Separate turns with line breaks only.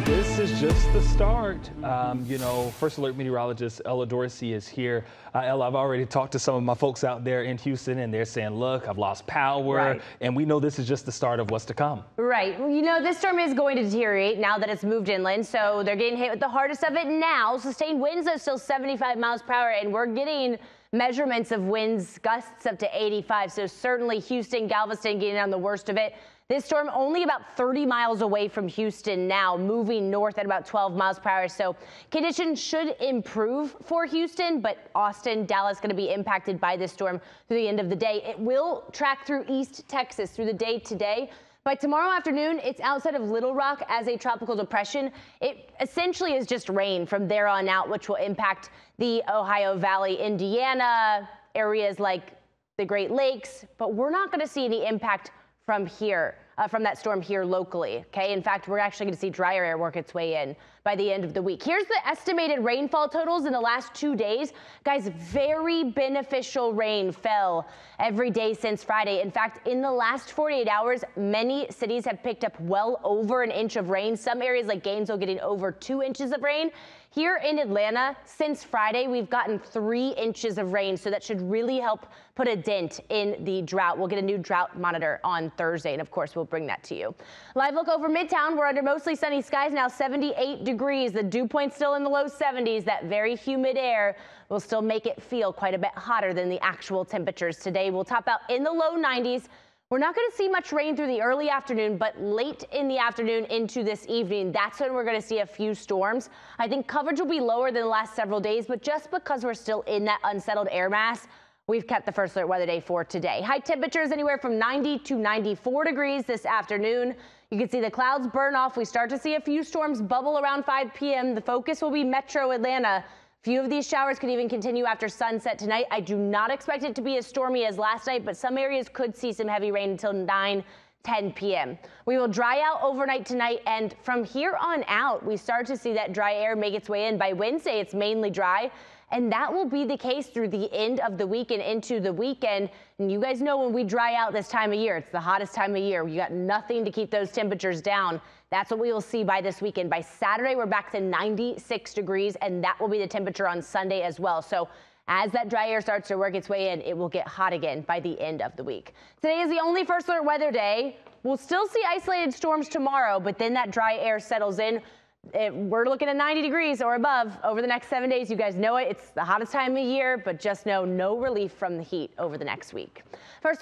This is just the start. First Alert meteorologist Ella Dorsey is here. Ella, I've already talked to some of my folks out there in Houston, and they're saying, look, I've lost power.
Right.
And we know this is just the start of what's to come.
Right. Well, this storm is going to deteriorate now that it's moved inland, so they're getting hit with the hardest of it now. Sustained winds are still 75 miles per hour, and we're getting measurements of winds gusts up to 85. So certainly Houston, Galveston getting on the worst of it. This storm only about 30 miles away from Houston now, moving north at about 12 miles per hour. So conditions should improve for Houston, but Austin, Dallas going to be impacted by this storm through the end of the day. It will track through East Texas through the day today. By tomorrow afternoon, it's outside of Little Rock as a tropical depression. It essentially is just rain from there on out, which will impact the Ohio Valley, Indiana, areas like the Great Lakes, but we're not going to see any impact from here, from that storm here locally. Okay. In fact, we're actually going to see drier air work its way in by the end of the week. Here's the estimated rainfall totals in the last 2 days. Guys, very beneficial rain fell every day since Friday. In fact, in the last 48 hours, many cities have picked up well over an inch of rain. Some areas like Gainesville getting over 2 inches of rain. Here in Atlanta, since Friday, we've gotten 3 inches of rain, so that should really help put a dent in the drought. We'll get a new drought monitor on Thursday, and of course, we'll bring that to you. Live look over Midtown. We're under mostly sunny skies now, 78 degrees. The dew point still in the low 70s. That very humid air will still make it feel quite a bit hotter than the actual temperatures today. We'll top out in the low 90s. We're not going to see much rain through the early afternoon, but late in the afternoon into this evening, that's when we're going to see a few storms. I think coverage will be lower than the last several days, but just because we're still in that unsettled air mass, we've kept the First Alert weather day for today. High temperatures anywhere from 90 to 94 degrees this afternoon. You can see the clouds burn off. We start to see a few storms bubble around 5 p.m. The focus will be metro Atlanta. Few of these showers could even continue after sunset tonight. I do not expect it to be as stormy as last night, but some areas could see some heavy rain until 9-10 p.m. We will dry out overnight tonight, and from here on out, we start to see that dry air make its way in. By Wednesday, it's mainly dry, and that will be the case through the end of the week and into the weekend. And you guys know when we dry out this time of year, it's the hottest time of year. You got nothing to keep those temperatures down. That's what we will see by this weekend. By Saturday, we're back to 96 degrees, and that will be the temperature on Sunday as well. So as that dry air starts to work its way in, it will get hot again by the end of the week. Today is the only First Alert weather day. We'll still see isolated storms tomorrow, but then that dry air settles in. We're looking at 90 degrees or above over the next 7 days. You guys know it. It's the hottest time of year, but just know no relief from the heat over the next week. First